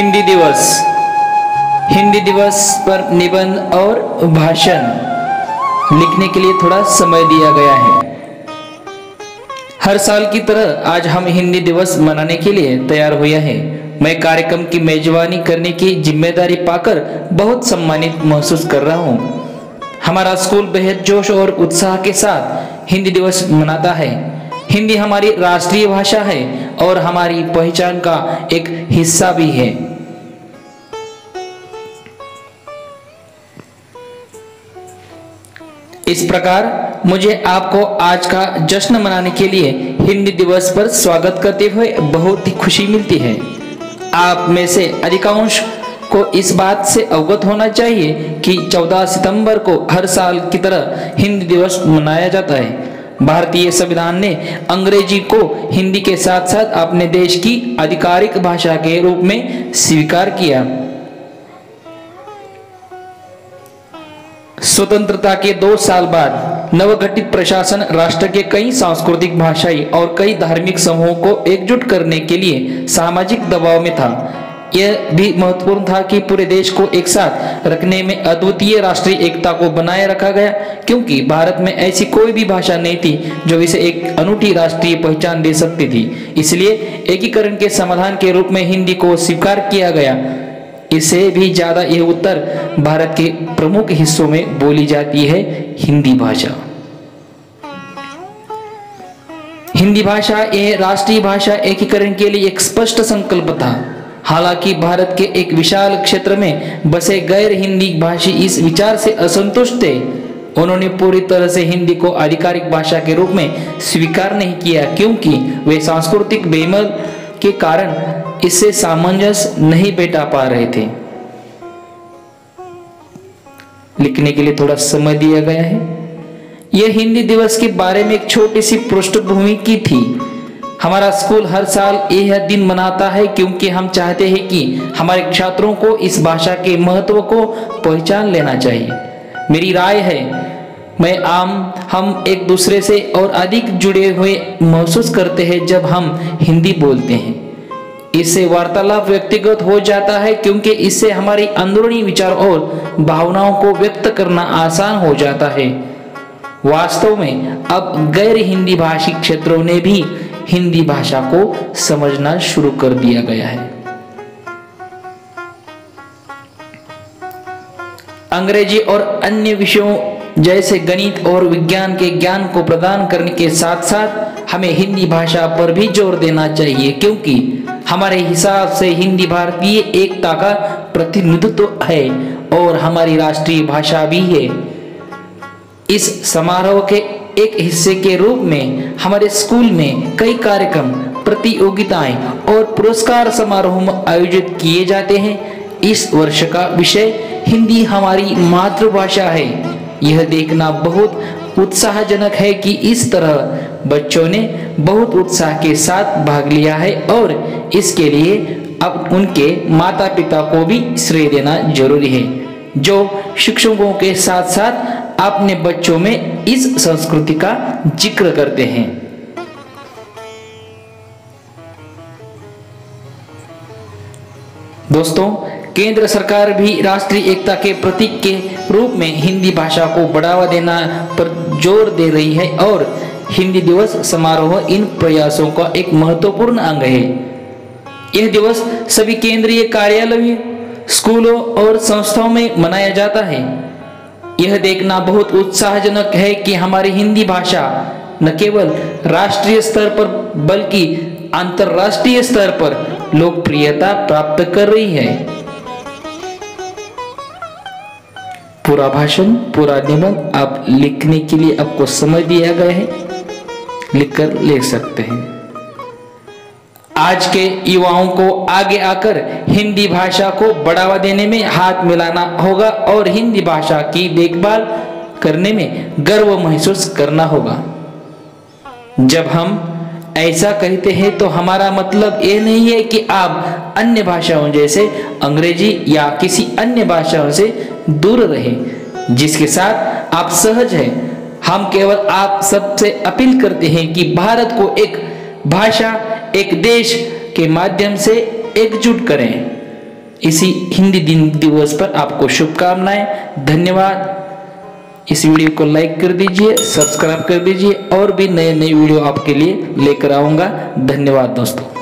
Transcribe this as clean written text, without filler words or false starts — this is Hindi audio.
हिंदी दिवस। हिंदी दिवस पर निबंध और भाषण लिखने के लिए थोड़ा समय दिया गया है। हर साल की तरह आज हम हिंदी दिवस मनाने के लिए तैयार हुए हैं। मैं कार्यक्रम की मेजबानी करने की जिम्मेदारी पाकर बहुत सम्मानित महसूस कर रहा हूँ। हमारा स्कूल बेहद जोश और उत्साह के साथ हिंदी दिवस मनाता है। हिंदी हमारी राष्ट्रीय भाषा है और हमारी पहचान का एक हिस्सा भी है। इस प्रकार मुझे आपको आज का जश्न मनाने के लिए हिंदी दिवस पर स्वागत करते हुए बहुत ही खुशी मिलती है। आप में से अधिकांश को इस बात से अवगत होना चाहिए कि 14 सितंबर को हर साल की तरह हिंदी दिवस मनाया जाता है। भारतीय संविधान ने अंग्रेजी को हिंदी के साथ साथ अपने देश की आधिकारिक भाषा के रूप में स्वीकार किया। स्वतंत्रता के 2 साल बाद नवगठित प्रशासन राष्ट्र के कई सांस्कृतिक, भाषाई और कई धार्मिक समूहों को एकजुट करने के लिए सामाजिक दबाव में था। यह भी महत्वपूर्ण था कि पूरे देश को एक साथ रखने में अद्वितीय राष्ट्रीय एकता को बनाए रखा गया, क्योंकि भारत में ऐसी कोई भी भाषा नहीं थी जो इसे एक अनूठी राष्ट्रीय पहचान दे सकती थी। इसलिए एकीकरण के समाधान के रूप में हिंदी को स्वीकार किया गया। इससे भी ज्यादा यह उत्तर भारत के प्रमुख हिस्सों में बोली जाती है हिंदी भाषा। हिंदी भाषा यह राष्ट्रीय भाषा एकीकरण के लिए एक स्पष्ट संकल्प था। हालांकि भारत के एक विशाल क्षेत्र में बसे गैर हिंदी भाषी इस विचार से असंतुष्ट थे। उन्होंने पूरी तरह से हिंदी को आधिकारिक भाषा के रूप में स्वीकार नहीं किया, क्योंकि वे सांस्कृतिक बेमेल के कारण इससे सामंजस्य नहीं बैठा पा रहे थे। लिखने के लिए थोड़ा समय दिया गया है। यह हिंदी दिवस के बारे में एक छोटी सी पृष्ठभूमि की थी। हमारा स्कूल हर साल यह दिन मनाता है क्योंकि हम चाहते हैं कि हमारे छात्रों को इस भाषा के महत्व को पहचान लेना चाहिए। मेरी राय है हम एक दूसरे से और अधिक जुड़े हुए महसूस करते हैं जब हम हिंदी बोलते हैं। इससे वार्तालाप व्यक्तिगत हो जाता है, क्योंकि इससे हमारी अंदरूनी विचार और भावनाओं को व्यक्त करना आसान हो जाता है। वास्तव में अब गैर हिंदी भाषी क्षेत्रों ने भी हिंदी भाषा को समझना शुरू कर दिया गया है। अंग्रेजी और अन्य विषयों जैसे गणित और विज्ञान के ज्ञान को प्रदान करने के साथ साथ हमें हिंदी भाषा पर भी जोर देना चाहिए, क्योंकि हमारे हिसाब से हिंदी भारतीय एकता का प्रतिनिधित्व है और हमारी राष्ट्रीय भाषा भी है। इस समारोह के एक हिस्से के रूप में हमारे स्कूल में कई कार्यक्रम, प्रतियोगिताएं और पुरस्कार समारोह आयोजित किए जाते हैं। इस वर्ष का विषय हिंदी हमारी मातृभाषा है। यह देखना बहुत उत्साहजनक है कि इस तरह बच्चों ने बहुत उत्साह के साथ भाग लिया है, और इसके लिए अब उनके माता पिता को भी श्रेय देना जरूरी है, जो शिक्षकों के साथ साथ अपने बच्चों में इस संस्कृति का जिक्र करते हैं। दोस्तों, केंद्र सरकार भी राष्ट्रीय एकता के प्रतीक के रूप में हिंदी भाषा को बढ़ावा देना पर जोर दे रही है, और हिंदी दिवस समारोह इन प्रयासों का एक महत्वपूर्ण अंग है। यह दिवस सभी केंद्रीय कार्यालयों, स्कूलों और संस्थाओं में मनाया जाता है। यह देखना बहुत उत्साहजनक है कि हमारी हिंदी भाषा न केवल राष्ट्रीय स्तर पर बल्कि अंतर्राष्ट्रीय स्तर पर लोकप्रियता प्राप्त कर रही है। पूरा भाषण, पूरा निबंध आप लिखने के लिए आपको समय दिया गया है, लिखकर ले सकते हैं। आज के युवाओं को आगे आकर हिंदी भाषा को बढ़ावा देने में हाथ मिलाना होगा और हिंदी भाषा की देखभाल करने में गर्व महसूस करना होगा। जब हम ऐसा कहते हैं तो हमारा मतलब ये नहीं है कि आप अन्य भाषाओं जैसे अंग्रेजी या किसी अन्य भाषाओं से दूर रहें जिसके साथ आप सहज हैं। हम केवल आप सबसे अपील करते हैं कि भारत को एक भाषा, एक देश के माध्यम से एकजुट करें। इसी हिंदी दिन दिवस पर आपको शुभकामनाएं। धन्यवाद। इस वीडियो को लाइक कर दीजिए, सब्सक्राइब कर दीजिए और भी नए नए वीडियो आपके लिए लेकर आऊंगा। धन्यवाद दोस्तों।